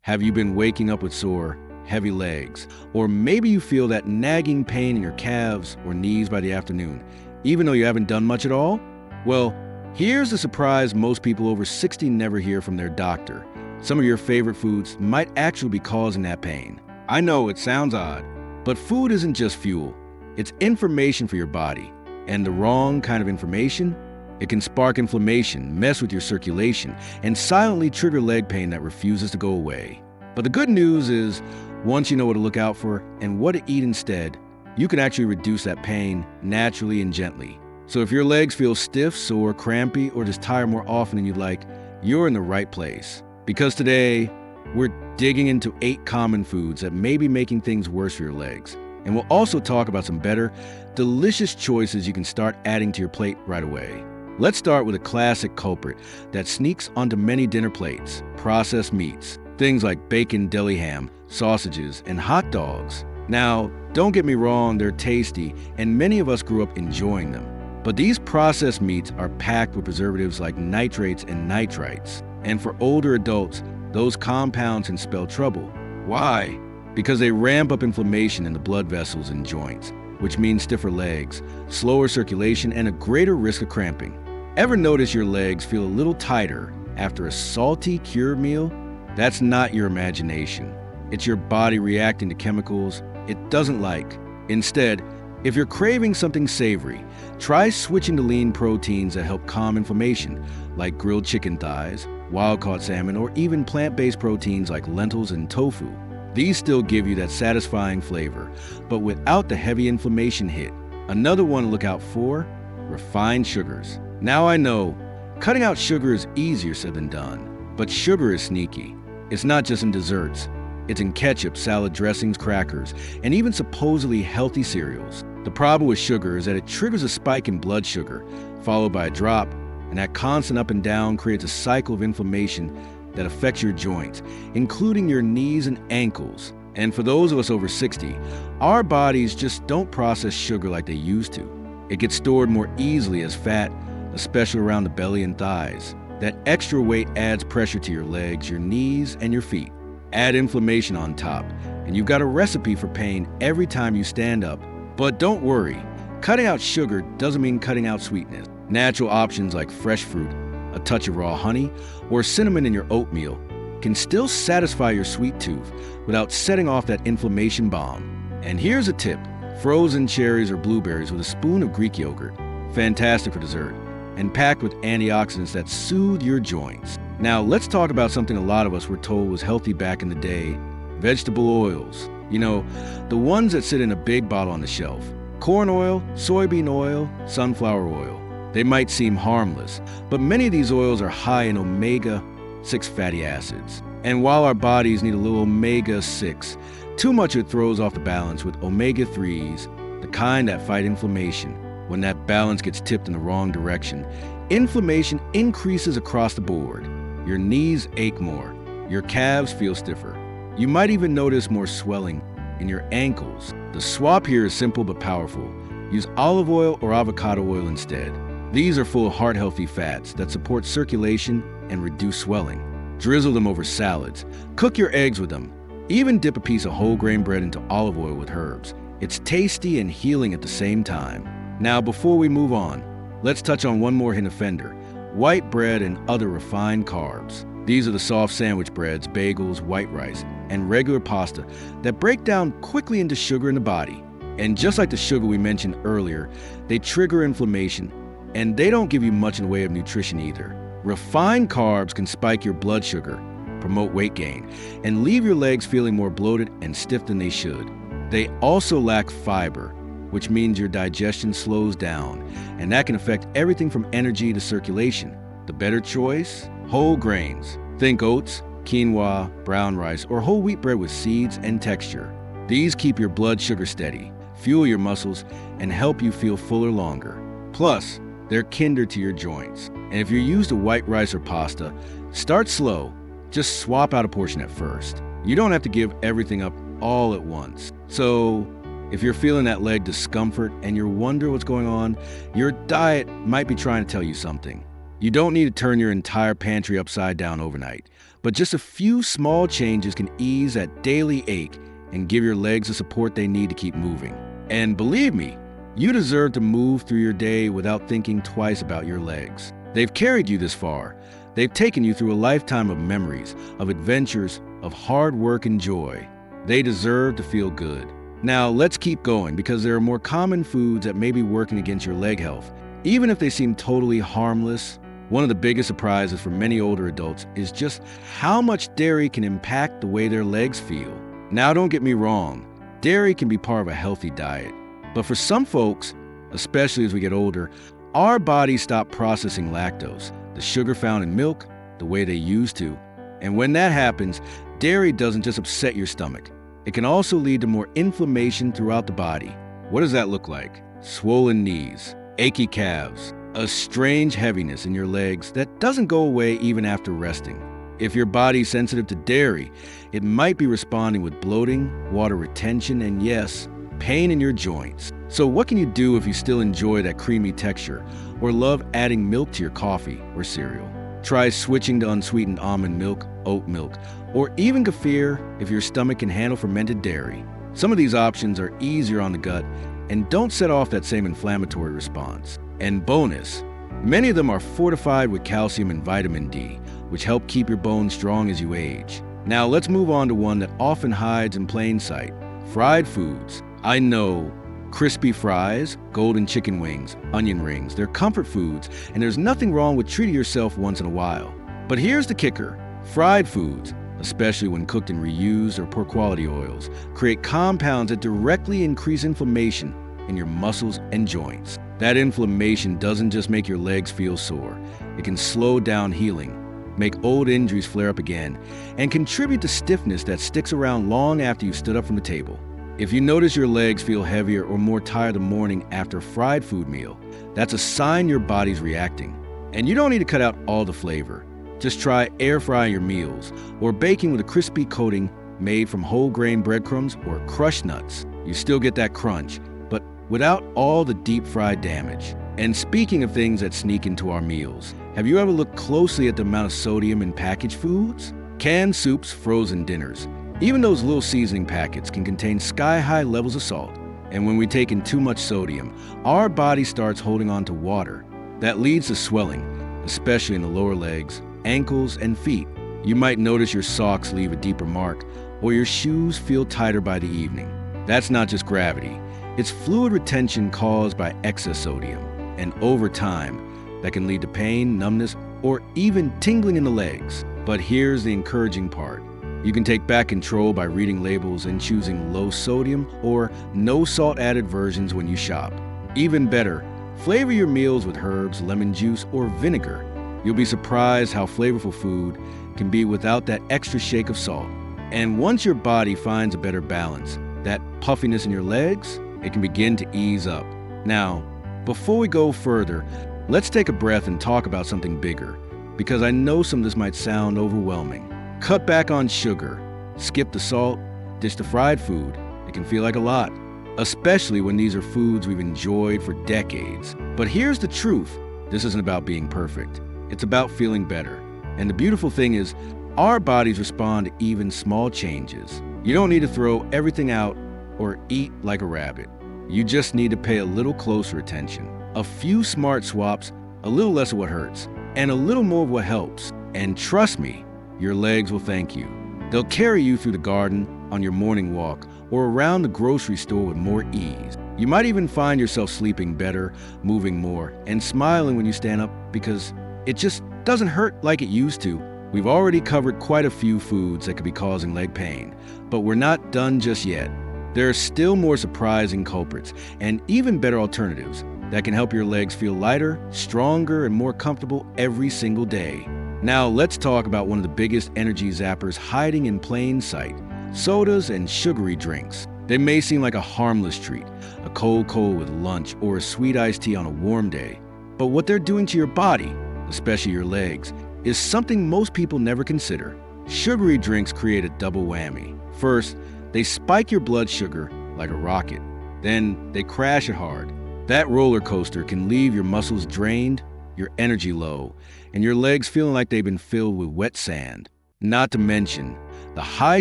Have you been waking up with sore, heavy legs? Or maybe you feel that nagging pain in your calves or knees by the afternoon, even though you haven't done much at all? Well, here's the surprise most people over 60 never hear from their doctor. Some of your favorite foods might actually be causing that pain. I know it sounds odd, but food isn't just fuel. It's information for your body. And the wrong kind of information? It can spark inflammation, mess with your circulation, and silently trigger leg pain that refuses to go away. But the good news is, once you know what to look out for and what to eat instead, you can actually reduce that pain naturally and gently. So if your legs feel stiff, sore, crampy, or just tire more often than you'd like, you're in the right place. Because today, we're digging into 8 common foods that may be making things worse for your legs. And we'll also talk about some better, delicious choices you can start adding to your plate right away. Let's start with a classic culprit that sneaks onto many dinner plates: processed meats. Things like bacon, deli ham, sausages, and hot dogs. Now, don't get me wrong, they're tasty, and many of us grew up enjoying them. But these processed meats are packed with preservatives like nitrates and nitrites. And for older adults, those compounds can spell trouble. Why? Because they ramp up inflammation in the blood vessels and joints, which means stiffer legs, slower circulation, and a greater risk of cramping. Ever notice your legs feel a little tighter after a salty, cured meal? That's not your imagination. It's your body reacting to chemicals it doesn't like. Instead, if you're craving something savory, try switching to lean proteins that help calm inflammation, like grilled chicken thighs, wild-caught salmon, or even plant-based proteins like lentils and tofu. These still give you that satisfying flavor, but without the heavy inflammation hit. Another one to look out for: refined sugars. Now I know, cutting out sugar is easier said than done, but sugar is sneaky. It's not just in desserts. It's in ketchup, salad dressings, crackers, and even supposedly healthy cereals. The problem with sugar is that it triggers a spike in blood sugar, followed by a drop, and that constant up and down creates a cycle of inflammation that affects your joints, including your knees and ankles. And for those of us over 60, our bodies just don't process sugar like they used to. It gets stored more easily as fat, especially around the belly and thighs. That extra weight adds pressure to your legs, your knees, and your feet. Add inflammation on top, and you've got a recipe for pain every time you stand up. But don't worry, cutting out sugar doesn't mean cutting out sweetness. Natural options like fresh fruit, a touch of raw honey, or cinnamon in your oatmeal can still satisfy your sweet tooth without setting off that inflammation bomb. And here's a tip: frozen cherries or blueberries with a spoon of Greek yogurt. Fantastic for dessert, and packed with antioxidants that soothe your joints. Now, let's talk about something a lot of us were told was healthy back in the day: vegetable oils. You know, the ones that sit in a big bottle on the shelf. Corn oil, soybean oil, sunflower oil. They might seem harmless, but many of these oils are high in omega-6 fatty acids. And while our bodies need a little omega-6, too much of it throws off the balance with omega-3s, the kind that fight inflammation. When that balance gets tipped in the wrong direction, inflammation increases across the board. Your knees ache more, your calves feel stiffer. You might even notice more swelling in your ankles. The swap here is simple but powerful. Use olive oil or avocado oil instead. These are full of heart-healthy fats that support circulation and reduce swelling. Drizzle them over salads. Cook your eggs with them. Even dip a piece of whole grain bread into olive oil with herbs. It's tasty and healing at the same time. Now, before we move on, let's touch on one more hidden offender: white bread and other refined carbs. These are the soft sandwich breads, bagels, white rice, and regular pasta that break down quickly into sugar in the body. And just like the sugar we mentioned earlier, they trigger inflammation, and they don't give you much in the way of nutrition either. Refined carbs can spike your blood sugar, promote weight gain, and leave your legs feeling more bloated and stiff than they should. They also lack fiber, which means your digestion slows down, and that can affect everything from energy to circulation. The better choice? Whole grains. Think oats, quinoa, brown rice, or whole wheat bread with seeds and texture. These keep your blood sugar steady, fuel your muscles, and help you feel fuller longer. Plus, they're kinder to your joints. And if you're used to white rice or pasta, start slow. Just swap out a portion at first. You don't have to give everything up all at once. So, if you're feeling that leg discomfort and you're wondering what's going on, your diet might be trying to tell you something. You don't need to turn your entire pantry upside down overnight, but just a few small changes can ease that daily ache and give your legs the support they need to keep moving. And believe me, you deserve to move through your day without thinking twice about your legs. They've carried you this far. They've taken you through a lifetime of memories, of adventures, of hard work and joy. They deserve to feel good. Now, let's keep going because there are more common foods that may be working against your leg health. Even if they seem totally harmless, one of the biggest surprises for many older adults is just how much dairy can impact the way their legs feel. Now, don't get me wrong, dairy can be part of a healthy diet. But for some folks, especially as we get older, our bodies stop processing lactose, the sugar found in milk, the way they used to. And when that happens, dairy doesn't just upset your stomach. It can also lead to more inflammation throughout the body. What does that look like? Swollen knees, achy calves, a strange heaviness in your legs that doesn't go away even after resting. If your body's sensitive to dairy, it might be responding with bloating, water retention, and yes, pain in your joints. So what can you do if you still enjoy that creamy texture or love adding milk to your coffee or cereal? Try switching to unsweetened almond milk, oat milk, or even kefir if your stomach can handle fermented dairy. Some of these options are easier on the gut and don't set off that same inflammatory response. And bonus, many of them are fortified with calcium and vitamin D, which help keep your bones strong as you age. Now let's move on to one that often hides in plain sight: fried foods. I know, crispy fries, golden chicken wings, onion rings, they're comfort foods, and there's nothing wrong with treating yourself once in a while. But here's the kicker: fried foods, especially when cooked in reused or poor quality oils, create compounds that directly increase inflammation in your muscles and joints. That inflammation doesn't just make your legs feel sore, it can slow down healing, make old injuries flare up again, and contribute to stiffness that sticks around long after you stood up from the table. If you notice your legs feel heavier or more tired in the morning after a fried food meal, that's a sign your body's reacting. And you don't need to cut out all the flavor. Just try air frying your meals or baking with a crispy coating made from whole grain breadcrumbs or crushed nuts. You still get that crunch, but without all the deep fried damage. And speaking of things that sneak into our meals, have you ever looked closely at the amount of sodium in packaged foods? Canned soups, frozen dinners. Even those little seasoning packets can contain sky-high levels of salt. And when we take in too much sodium, our body starts holding on to water. That leads to swelling, especially in the lower legs, ankles, and feet. You might notice your socks leave a deeper mark, or your shoes feel tighter by the evening. That's not just gravity. It's fluid retention caused by excess sodium. And over time, that can lead to pain, numbness, or even tingling in the legs. But here's the encouraging part. You can take back control by reading labels and choosing low sodium or no salt added versions when you shop. Even better, flavor your meals with herbs, lemon juice, or vinegar. You'll be surprised how flavorful food can be without that extra shake of salt. And once your body finds a better balance, that puffiness in your legs, it can begin to ease up. Now, before we go further, let's take a breath and talk about something bigger, because I know some of this might sound overwhelming. Cut back on sugar, skip the salt, ditch the fried food. It can feel like a lot, especially when these are foods we've enjoyed for decades. But here's the truth. This isn't about being perfect. It's about feeling better. And the beautiful thing is, our bodies respond to even small changes. You don't need to throw everything out or eat like a rabbit. You just need to pay a little closer attention. A few smart swaps, a little less of what hurts, and a little more of what helps. And trust me, your legs will thank you. They'll carry you through the garden, on your morning walk, or around the grocery store with more ease. You might even find yourself sleeping better, moving more, and smiling when you stand up because it just doesn't hurt like it used to. We've already covered quite a few foods that could be causing leg pain, but we're not done just yet. There are still more surprising culprits and even better alternatives that can help your legs feel lighter, stronger, and more comfortable every single day. Now let's talk about one of the biggest energy zappers hiding in plain sight: sodas and sugary drinks. They may seem like a harmless treat, a cold with lunch, or a sweet iced tea on a warm day. But what they're doing to your body, especially your legs, is something most people never consider. Sugary drinks create a double whammy. First, they spike your blood sugar like a rocket. Then they crash it hard. That roller coaster can leave your muscles drained, your energy low, and your legs feeling like they've been filled with wet sand. Not to mention, the high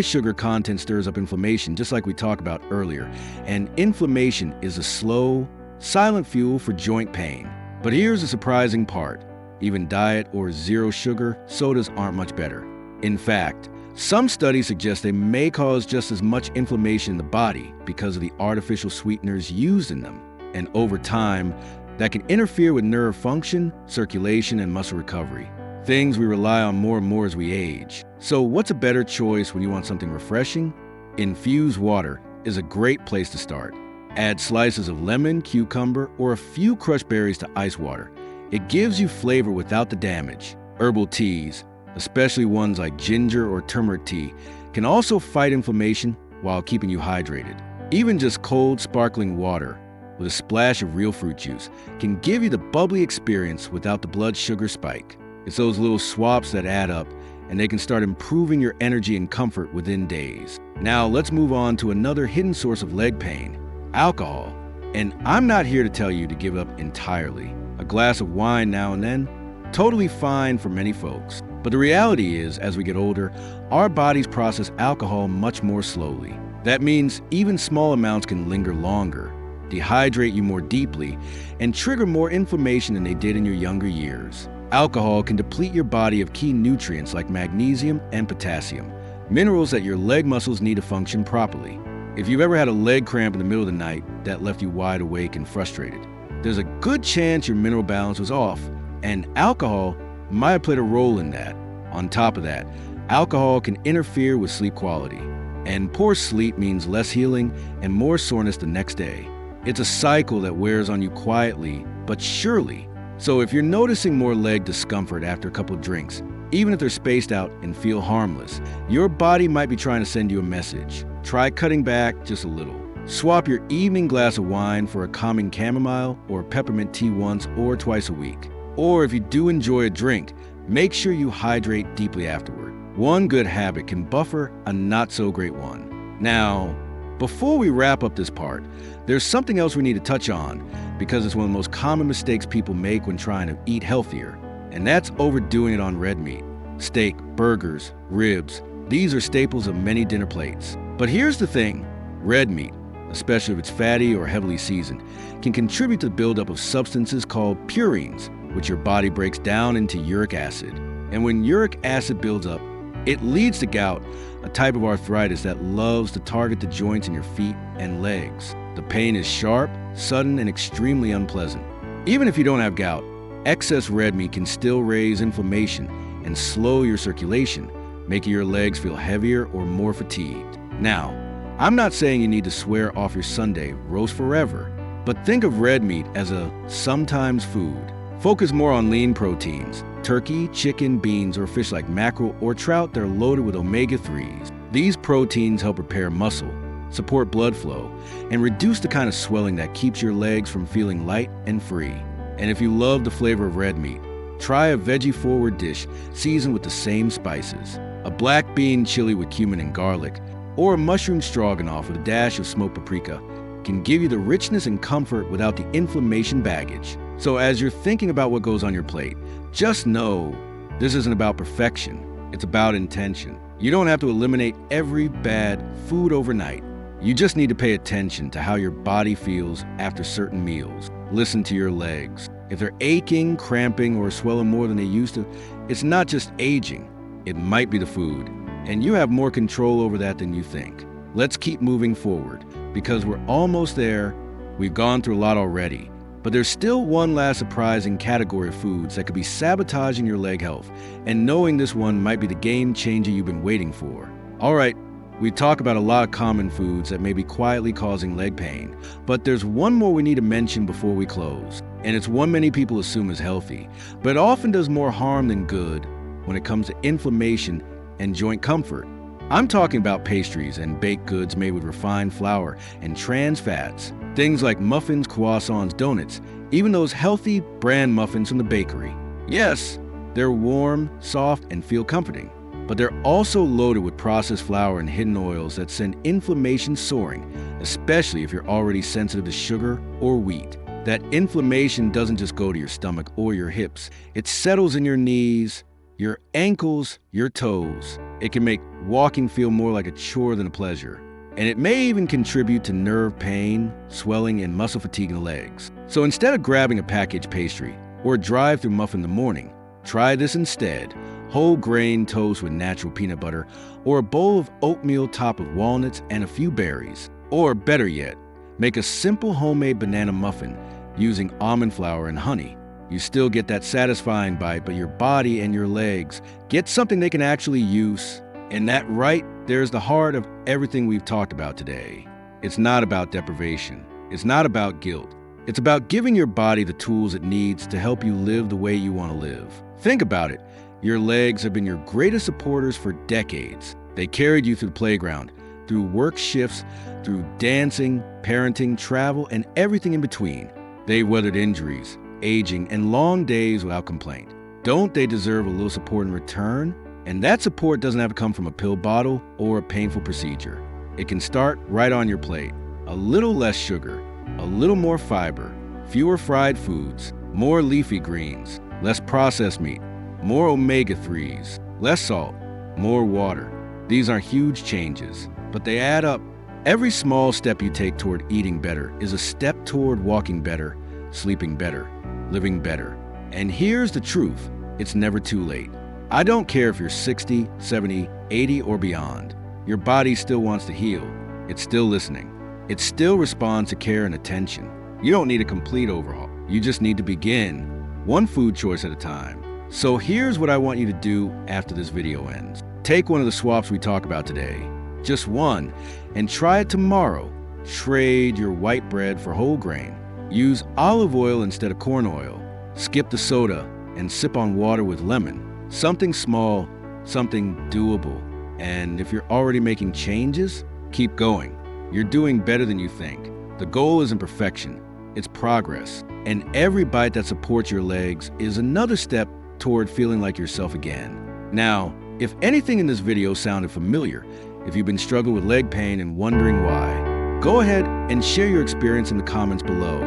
sugar content stirs up inflammation, just like we talked about earlier, and inflammation is a slow, silent fuel for joint pain. But here's the surprising part. Even diet or zero sugar sodas aren't much better. In fact, some studies suggest they may cause just as much inflammation in the body because of the artificial sweeteners used in them. And over time, that can interfere with nerve function, circulation, and muscle recovery. Things we rely on more and more as we age. So what's a better choice when you want something refreshing? Infused water is a great place to start. Add slices of lemon, cucumber, or a few crushed berries to ice water. It gives you flavor without the damage. Herbal teas, especially ones like ginger or turmeric tea, can also fight inflammation while keeping you hydrated. Even just cold, sparkling water with a splash of real fruit juice can give you the bubbly experience without the blood sugar spike. It's those little swaps that add up, and they can start improving your energy and comfort within days. Now let's move on to another hidden source of leg pain, alcohol. And I'm not here to tell you to give up entirely. A glass of wine now and then, totally fine for many folks. But the reality is, as we get older, our bodies process alcohol much more slowly. That means even small amounts can linger longer, dehydrate you more deeply, and trigger more inflammation than they did in your younger years. Alcohol can deplete your body of key nutrients like magnesium and potassium, minerals that your leg muscles need to function properly. If you've ever had a leg cramp in the middle of the night that left you wide awake and frustrated, there's a good chance your mineral balance was off, and alcohol might have played a role in that. On top of that, alcohol can interfere with sleep quality, and poor sleep means less healing and more soreness the next day. It's a cycle that wears on you quietly, but surely. So if you're noticing more leg discomfort after a couple of drinks, even if they're spaced out and feel harmless, your body might be trying to send you a message. Try cutting back just a little. Swap your evening glass of wine for a calming chamomile or peppermint tea once or twice a week. Or if you do enjoy a drink, make sure you hydrate deeply afterward. One good habit can buffer a not-so-great one. Now, before we wrap up this part, there's something else we need to touch on because it's one of the most common mistakes people make when trying to eat healthier, and that's overdoing it on red meat. Steak, burgers, ribs, these are staples of many dinner plates. But here's the thing, red meat, especially if it's fatty or heavily seasoned, can contribute to the buildup of substances called purines, which your body breaks down into uric acid. And when uric acid builds up, it leads to gout, a type of arthritis that loves to target the joints in your feet and legs. The pain is sharp, sudden, and extremely unpleasant. Even if you don't have gout, excess red meat can still raise inflammation and slow your circulation, making your legs feel heavier or more fatigued. Now, I'm not saying you need to swear off your Sunday roast forever, but think of red meat as a sometimes food. Focus more on lean proteins, turkey, chicken, beans, or fish like mackerel or trout that are loaded with omega-3s. These proteins help repair muscle, support blood flow, and reduce the kind of swelling that keeps your legs from feeling light and free. And if you love the flavor of red meat, try a veggie-forward dish seasoned with the same spices. A black bean chili with cumin and garlic, or a mushroom stroganoff with a dash of smoked paprika can give you the richness and comfort without the inflammation baggage. So as you're thinking about what goes on your plate, just know this isn't about perfection, it's about intention. You don't have to eliminate every bad food overnight. You just need to pay attention to how your body feels after certain meals. Listen to your legs. If they're aching, cramping, or swelling more than they used to, it's not just aging, it might be the food. And you have more control over that than you think. Let's keep moving forward, because we're almost there. We've gone through a lot already. But there's still one last surprising category of foods that could be sabotaging your leg health, and knowing this one might be the game changer you've been waiting for. All right, we talk about a lot of common foods that may be quietly causing leg pain, but there's one more we need to mention before we close, and it's one many people assume is healthy, but it often does more harm than good when it comes to inflammation and joint comfort. I'm talking about pastries and baked goods made with refined flour and trans fats. Things like muffins, croissants, donuts, even those healthy brand muffins from the bakery. Yes, they're warm, soft, and feel comforting, but they're also loaded with processed flour and hidden oils that send inflammation soaring, especially if you're already sensitive to sugar or wheat. That inflammation doesn't just go to your stomach or your hips. It settles in your knees, your ankles, your toes. It can make walking feel more like a chore than a pleasure. And it may even contribute to nerve pain, swelling, and muscle fatigue in the legs. So instead of grabbing a packaged pastry or a drive-through muffin in the morning, try this instead: whole grain toast with natural peanut butter, or a bowl of oatmeal topped with walnuts and a few berries. Or better yet, make a simple homemade banana muffin using almond flour and honey. You still get that satisfying bite, but your body and your legs get something they can actually use. And that right there's the heart of everything we've talked about today. It's not about deprivation. It's not about guilt. It's about giving your body the tools it needs to help you live the way you want to live. Think about it. Your legs have been your greatest supporters for decades. They carried you through the playground, through work shifts, through dancing, parenting, travel, and everything in between. They weathered injuries, aging, and long days without complaint. Don't they deserve a little support in return? And that support doesn't have to come from a pill bottle or a painful procedure. It can start right on your plate. A little less sugar, a little more fiber, fewer fried foods, more leafy greens, less processed meat, more omega-3s, less salt, more water. These aren't huge changes, but they add up. Every small step you take toward eating better is a step toward walking better, sleeping better, living better. And here's the truth: it's never too late. I don't care if you're 60, 70, 80, or beyond. Your body still wants to heal. It's still listening. It still responds to care and attention. You don't need a complete overhaul. You just need to begin, one food choice at a time. So here's what I want you to do after this video ends. Take one of the swaps we talk about today, just one, and try it tomorrow. Trade your white bread for whole grain. Use olive oil instead of corn oil. Skip the soda and sip on water with lemon. Something small, something doable. And if you're already making changes, keep going. You're doing better than you think. The goal isn't perfection, it's progress. And every bite that supports your legs is another step toward feeling like yourself again. Now, if anything in this video sounded familiar, if you've been struggling with leg pain and wondering why, go ahead and share your experience in the comments below.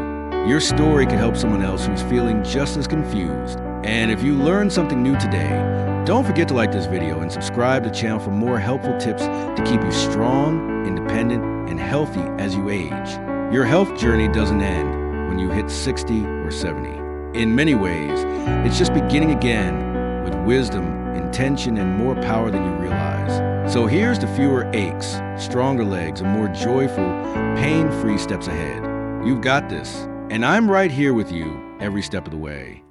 Your story could help someone else who's feeling just as confused. And if you learned something new today, don't forget to like this video and subscribe to the channel for more helpful tips to keep you strong, independent, and healthy as you age. Your health journey doesn't end when you hit 60 or 70. In many ways, it's just beginning again with wisdom, intention, and more power than you realize. So here's to fewer aches, stronger legs, and more joyful, pain-free steps ahead. You've got this, and I'm right here with you every step of the way.